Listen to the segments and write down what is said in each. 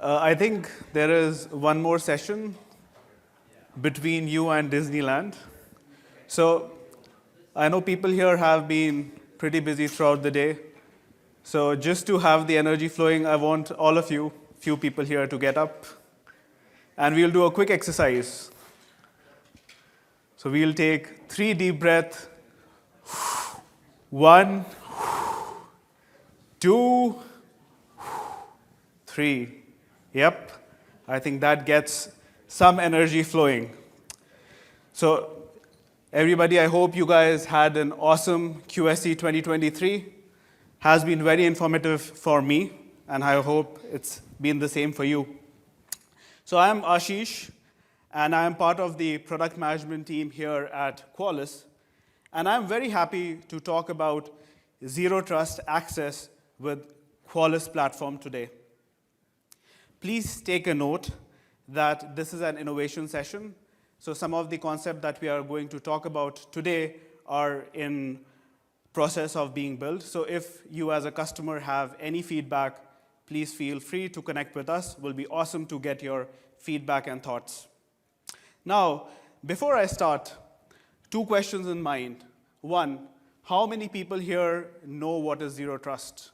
I think there is one more session between you and Disneyland. So I know people here have been pretty busy throughout the day. So just to have the energy flowing, I want all of you, few people here, to get up. And we'll do a quick exercise. So we'll take 3 deep breaths. 1, 2, 3. Yep, I think that gets some energy flowing. So everybody, I hope you guys had an awesome QSC 2023. Has been very informative for me, and I hope it's been the same for you. So I'm Ashish, and I'm part of the product management team here at Qualys. And I'm very happy to talk about Zero Trust Access with Qualys platform today. Please take a note that this is an innovation session. So some of the concepts that we are going to talk about today are in process of being built. So if you as a customer have any feedback, please feel free to connect with us. It will be awesome to get your feedback and thoughts. Now, before I start, 2 questions in mind. 1, how many people here know what is Zero Trust?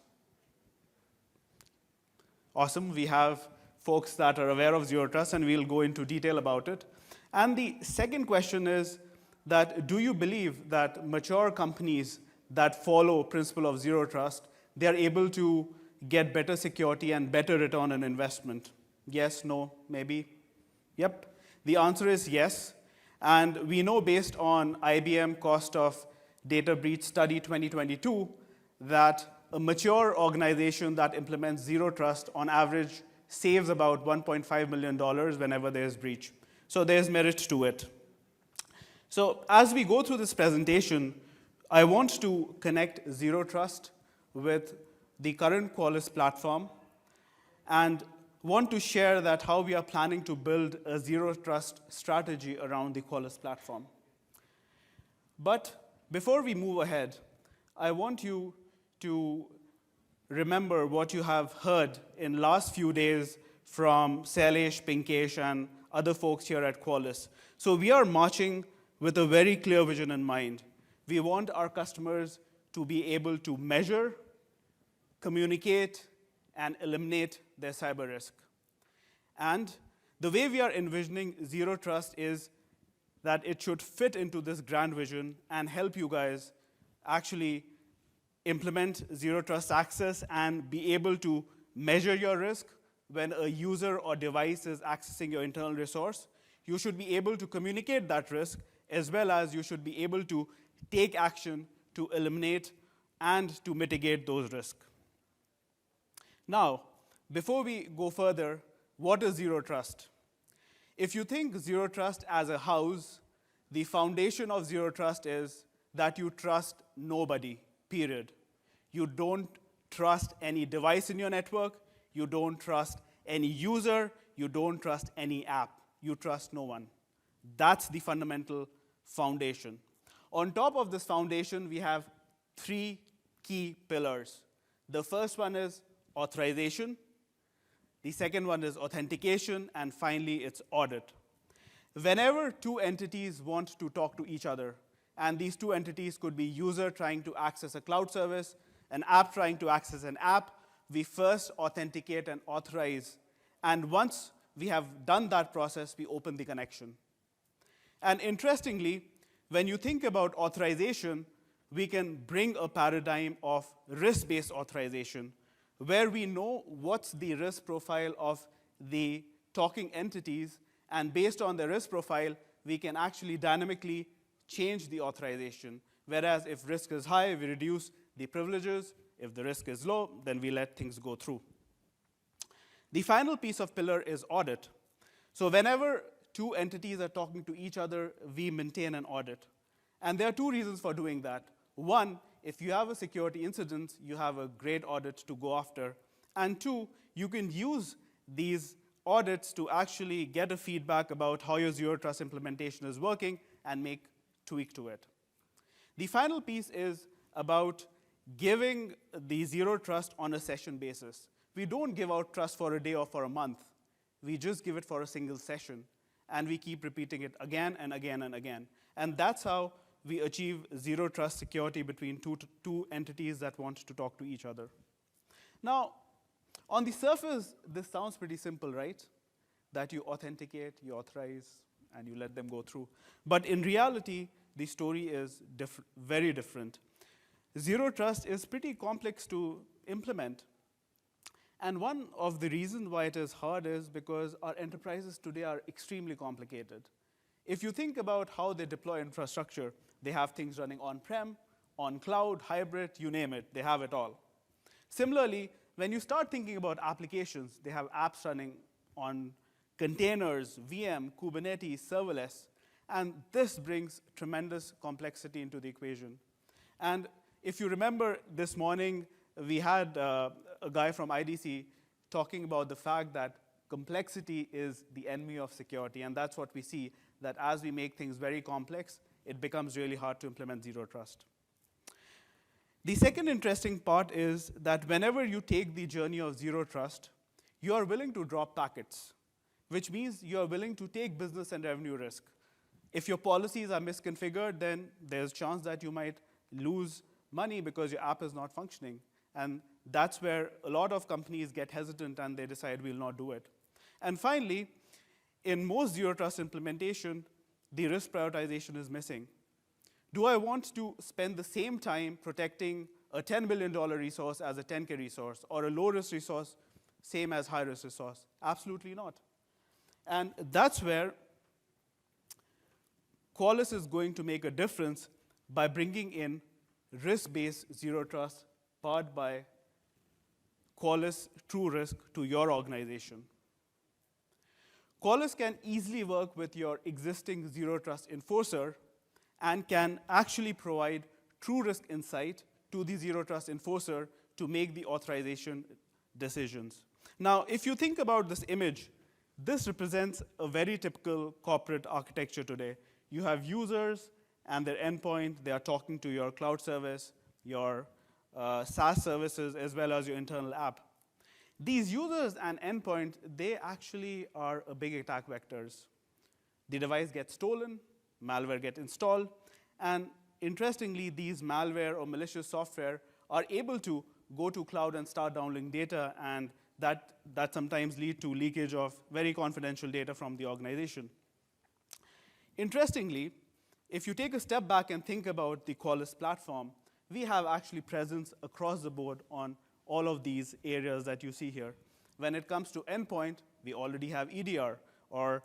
Awesome, we have folks that are aware of Zero Trust, and we'll go into detail about it. And the second question is that do you believe that mature companies that follow principle of Zero Trust, they are able to get better security and better return on investment? Yes, no, maybe? Yep, the answer is yes. And we know based on IBM Cost of Data Breach Study 2022 that a mature organization that implements Zero Trust on average saves about $1.5 million whenever there's breach. So there's merit to it. So as we go through this presentation, I want to connect Zero Trust with the current Qualys platform and want to share that how we are planning to build a Zero Trust strategy around the Qualys platform. But before we move ahead, I want you to remember what you have heard in last few days from Sailesh, Pinkesh, and other folks here at Qualys. So we are marching with a very clear vision in mind. We want our customers to be able to measure, communicate, and eliminate their cyber risk. And the way we are envisioning Zero Trust is that it should fit into this grand vision and help you guys actually implement Zero Trust Access and be able to measure your risk when a user or device is accessing your internal resource. You should be able to communicate that risk, as well as you should be able to take action to eliminate and to mitigate those risks. Now, before we go further, what is Zero Trust? If you think Zero Trust as a house, the foundation of Zero Trust is that you trust nobody, period. You don't trust any device in your network. You don't trust any user. You don't trust any app. You trust no one. That's the fundamental foundation. On top of this foundation, we have 3 key pillars. The first one is authorization. The second one is authentication. And finally, it's audit. Whenever 2 entities want to talk to each other, and these 2 entities could be user trying to access a cloud service, an app trying to access an app, we first authenticate and authorize. And once we have done that process, we open the connection. And interestingly, when you think about authorization, we can bring a paradigm of risk-based authorization, where we know what's the risk profile of the talking entities, and based on the risk profile, we can actually dynamically change the authorization. Whereas if risk is high, we reduce the privileges. If the risk is low, then we let things go through. The final piece of pillar is audit. So whenever 2 entities are talking to each other, we maintain an audit. And there are 2 reasons for doing that. 1, if you have a security incident, you have a great audit to go after. And 2, you can use these audits to actually get a feedback about how your Zero Trust implementation is working and make tweak to it. The final piece is about giving the Zero Trust on a session basis. we don't give out trust for a day or for a month. We just give it for a single session, and we keep repeating it again and again and again. And that's how we achieve zero trust security between two entities that want to talk to each other. Now, on the surface, this sounds pretty simple, right? That you authenticate, you authorize, and you let them go through. But in reality, the story is very different. Zero trust is pretty complex to implement. And one of the reasons why it is hard is because our enterprises today are extremely complicated. If you think about how they deploy infrastructure, they have things running on-prem, on cloud, hybrid, you name it, they have it all. Similarly, when you start thinking about applications, they have apps running on containers, VM, Kubernetes, serverless, and this brings tremendous complexity into the equation. And if you remember this morning, we had a guy from IDC talking about the fact that complexity is the enemy of security, and that's what we see, that as we make things very complex, it becomes really hard to implement zero trust. The second interesting part is that whenever you take the journey of zero trust, you are willing to drop packets, which means you are willing to take business and revenue risk. If your policies are misconfigured, then there's a chance that you might lose money because your app is not functioning. And that's where a lot of companies get hesitant and they decide we'll not do it. And finally, in most zero trust implementation, the risk prioritization is missing. Do I want to spend the same time protecting a $10 million resource as a 10K resource, or a low-risk resource same as high-risk resource? Absolutely not. And that's where Qualys is going to make a difference by bringing in risk-based zero trust powered by Qualys True Risk to your organization. Qualys can easily work with your existing zero trust enforcer and can actually provide true risk insight to the zero trust enforcer to make the authorization decisions. Now, if you think about this image, this represents a very typical corporate architecture today. You have users and their endpoint. They are talking to your cloud service, your SaaS services, as well as your internal app. These users and endpoint, they actually are a big attack vectors. The device gets stolen, malware gets installed, and interestingly, these malware or malicious software are able to go to cloud and start downloading data, and that sometimes lead to leakage of very confidential data from the organization. Interestingly, if you take a step back and think about the Qualys platform, we have actually presence across the board on all of these areas that you see here. When it comes to endpoint, we already have EDR, or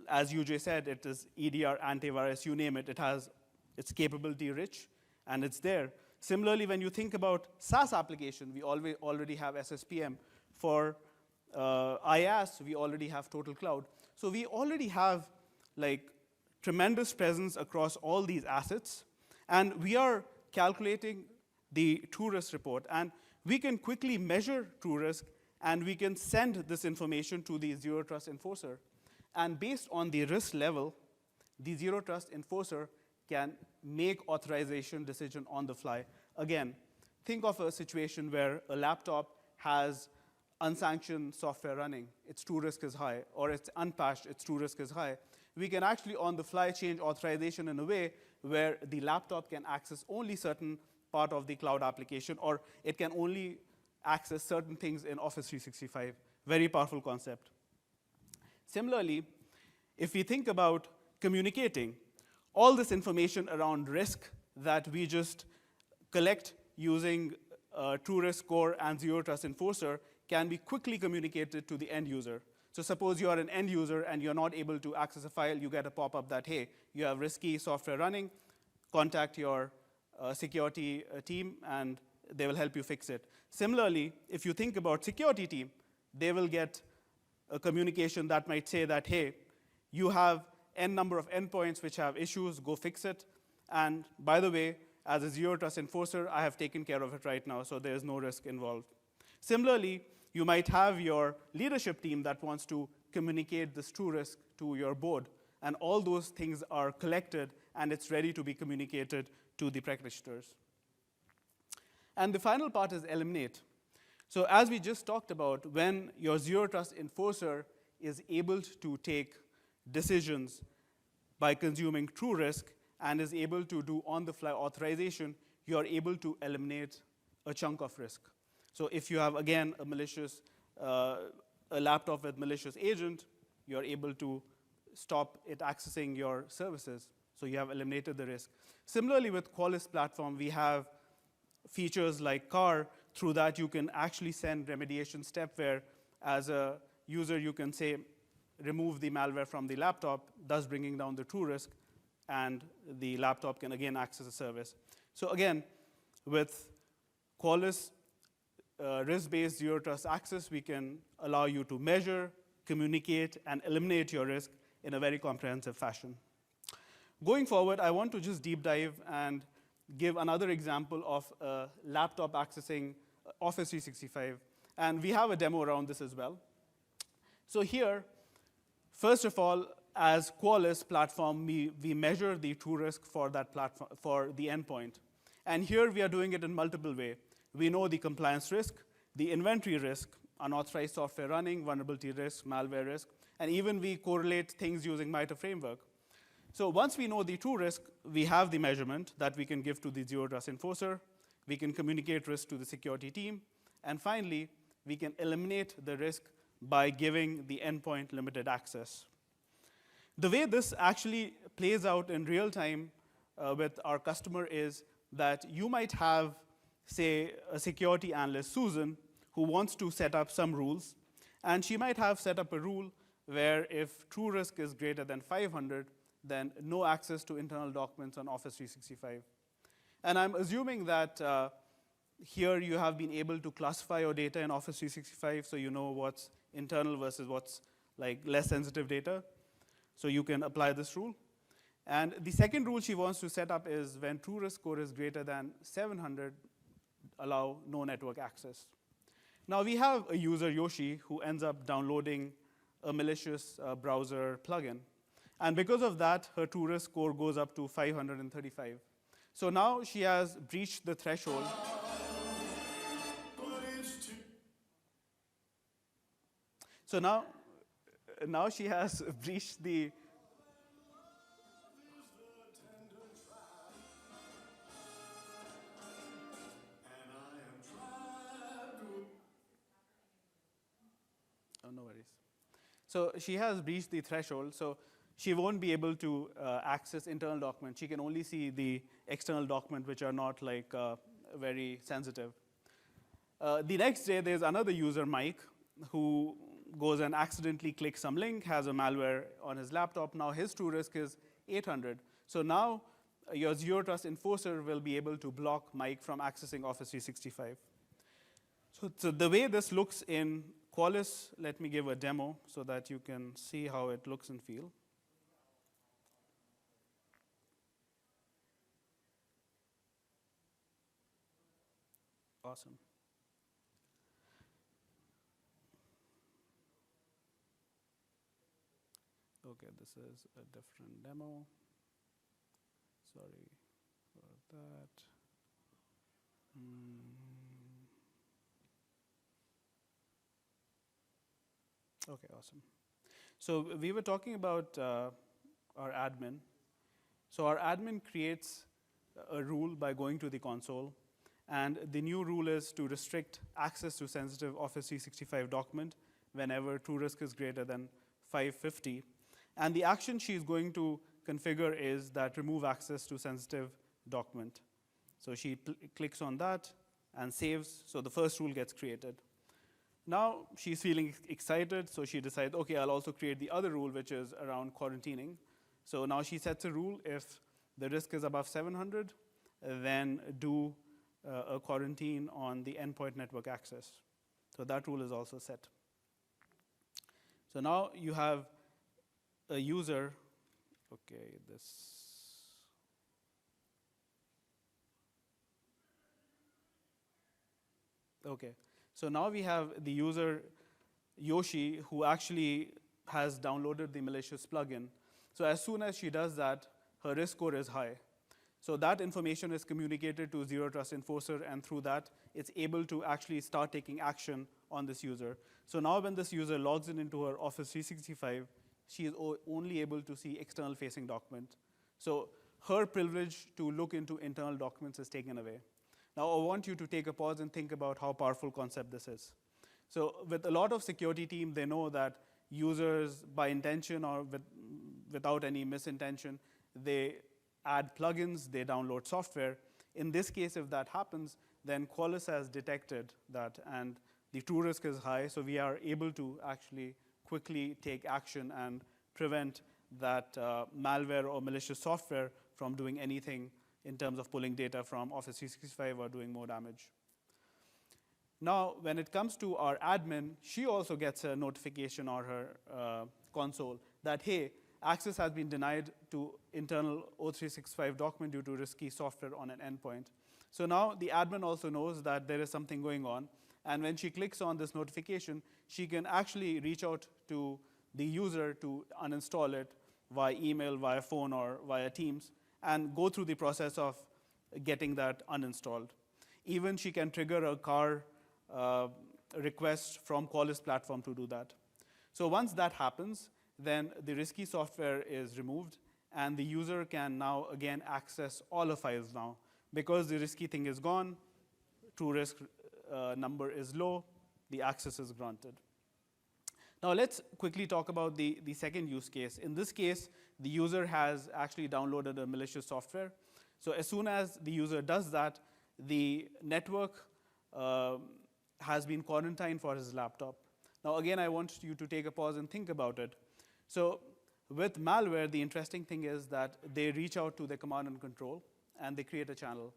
as UJ said, it is EDR, antivirus, you name it. It's capability rich, and it's there. Similarly, when you think about SaaS application, we already have SSPM. For IaaS, we already have Total Cloud. So we already have tremendous presence across all these assets, and we are calculating the true risk report. And we can quickly measure true risk, and we can send this information to the zero trust enforcer. And based on the risk level, the zero trust enforcer can make authorization decision on the fly. Again, think of a situation where a laptop has unsanctioned software running, its true risk is high, or it's unpatched, its true risk is high. We can actually on the fly change authorization in a way where the laptop can access only certain part of the cloud application, or it can only access certain things in Office 365. Very powerful concept. Similarly, if we think about communicating, all this information around risk that we just collect using True Risk Score and Zero Trust Enforcer can be quickly communicated to the end user. So suppose you are an end user and you're not able to access a file, you get a pop-up that, hey, you have risky software running, contact your security team and they will help you fix it. Similarly, if you think about security team, they will get a communication that might say that, hey, you have N number of endpoints which have issues, go fix it. And by the way, as a zero trust enforcer, I have taken care of it right now, so there's no risk involved. Similarly, you might have your leadership team that wants to communicate this true risk to your board, and all those things are collected, and it's ready to be communicated to the practitioners. And the final part is eliminate. So as we just talked about, when your zero trust enforcer is able to take decisions by consuming true risk and is able to do on-the-fly authorization, you are able to eliminate a chunk of risk. So if you have, again, a laptop with malicious agent, you're able to stop it accessing your services. So you have eliminated the risk. Similarly, with Qualys platform, we have features like CAR. Through that, you can actually send remediation step where, as a user, you can say, remove the malware from the laptop, thus bringing down the true risk, and the laptop can again access the service. So again, with Qualys risk-based zero trust access, we can allow you to measure, communicate, and eliminate your risk in a very comprehensive fashion. Going forward, I want to just deep dive and give another example of a laptop accessing Office 365. And we have a demo around this as well. So here, first of all, as Qualys platform, we measure the true risk for that platform, for the endpoint. And here we are doing it in multiple ways. We know the compliance risk, the inventory risk, unauthorized software running, vulnerability risk, malware risk, and even we correlate things using MITRE framework. So once we know the true risk, we have the measurement that we can give to the zero trust enforcer. We can communicate risk to the security team. And finally, we can eliminate the risk by giving the endpoint limited access. The way this actually plays out in real time with our customer is that you might have, say, a security analyst, Susan, who wants to set up some rules. And she might have set up a rule where if true risk is greater than 500, then no access to internal documents on Office 365. And I'm assuming that here you have been able to classify your data in Office 365 so you know what's internal versus what's like less sensitive data. So you can apply this rule. And the second rule she wants to set up is when true risk score is greater than 700, allow no network access. Now we have a user, Yoshi, who ends up downloading a malicious browser plugin. And because of that, her true risk score goes up to 535. So now she has breached the threshold. So now she has breached the no worries. So she has breached the threshold. So she won't be able to access internal documents. She can only see the external documents, which are not like very sensitive. The next day, there's another user, Mike, who goes and accidentally clicks some link, has a malware on his laptop. Now his true risk is 800. So now your zero trust enforcer will be able to block Mike from accessing Office 365. So the way this looks in Qualys, let me give a demo so that you can see how it looks and feel. Awesome. Okay, this is a different demo. Sorry for that. Okay, awesome. So we were talking about our admin. So our admin creates a rule by going to the console. And the new rule is to restrict access to sensitive Office 365 document whenever true risk is greater than 550. And the action she's going to configure is that remove access to sensitive document. So she clicks on that and saves. So the first rule gets created. Now she's feeling excited, so she decides, OK, I'll also create the other rule, which is around quarantining. So now she sets a rule. If the risk is above 700, then do a quarantine on the endpoint network access. So that rule is also set. So now you have a user. OK, this. OK. So now we have the user, Yoshi, who actually has downloaded the malicious plugin. So as soon as she does that, her risk score is high. So that information is communicated to Zero Trust Enforcer, and through that, it's able to actually start taking action on this user. So now when this user logs in into her Office 365, she is only able to see external facing document. So her privilege to look into internal documents is taken away. Now I want you to take a pause and think about how powerful concept this is. So with a lot of security team, they know that users by intention or without any misintention, they add plugins, they download software. In this case, if that happens, then Qualys has detected that, and the true risk is high, so we are able to actually quickly take action and prevent that malware or malicious software from doing anything in terms of pulling data from Office 365 or doing more damage. Now, when it comes to our admin, she also gets a notification on her console that, hey, access has been denied to internal O365 document due to risky software on an endpoint. So now the admin also knows that there is something going on. And when she clicks on this notification, she can actually reach out to the user to uninstall it via email, via phone, or via Teams, and go through the process of getting that uninstalled. Even she can trigger a CAR request from Qualys platform to do that. So once that happens, then the risky software is removed, and the user can now again access all the files now. Because the risky thing is gone, true risk number is low, the access is granted. Now let's quickly talk about the second use case. In this case, the user has actually downloaded a malicious software. So as soon as the user does that, the network has been quarantined for his laptop. Now again, I want you to take a pause and think about it. So with malware, the interesting thing is that they reach out to the command and control, and they create a channel.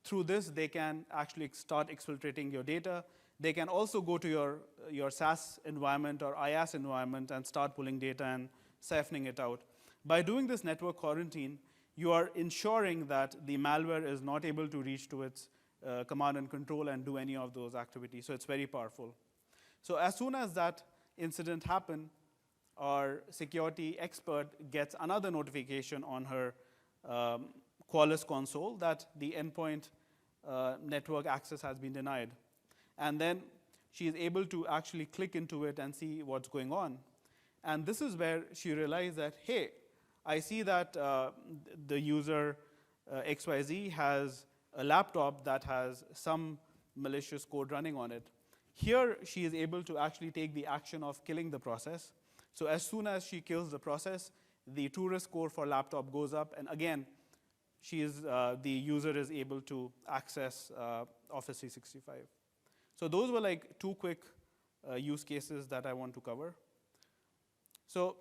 Through this, they can actually start exfiltrating your data. They can also go to your SaaS environment or IaaS environment and start pulling data and siphoning it out. By doing this network quarantine, you are ensuring that the malware is not able to reach to its command and control and do any of those activities. So it's very powerful. So as soon as that incident happened, our security expert gets another notification on her Qualys console that the endpoint network access has been denied. And then she is able to actually click into it and see what's going on. And this is where she realized that, hey, I see that the user XYZ has a laptop that has some malicious code running on it. Here, she is able to actually take the action of killing the process. So as soon as she kills the process, the true risk score for laptop goes up. And again, the user is able to access Office 365. So those were like two quick use cases that I want to cover. So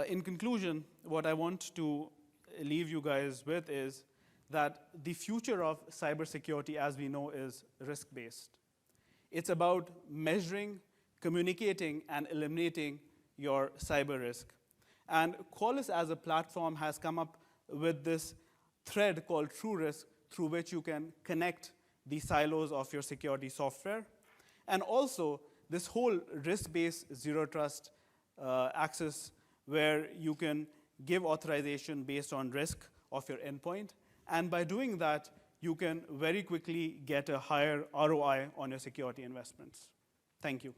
in conclusion, what I want to leave you guys with is that the future of cybersecurity, as we know, is risk-based. It's about measuring, communicating, and eliminating your cyber risk. And Qualys as a platform has come up with this thread called True Risk, through which you can connect the silos of your security software. And also, this whole risk-based zero trust access, where you can give authorization based on risk of your endpoint. And by doing that, you can very quickly get a higher ROI on your security investments. Thank you.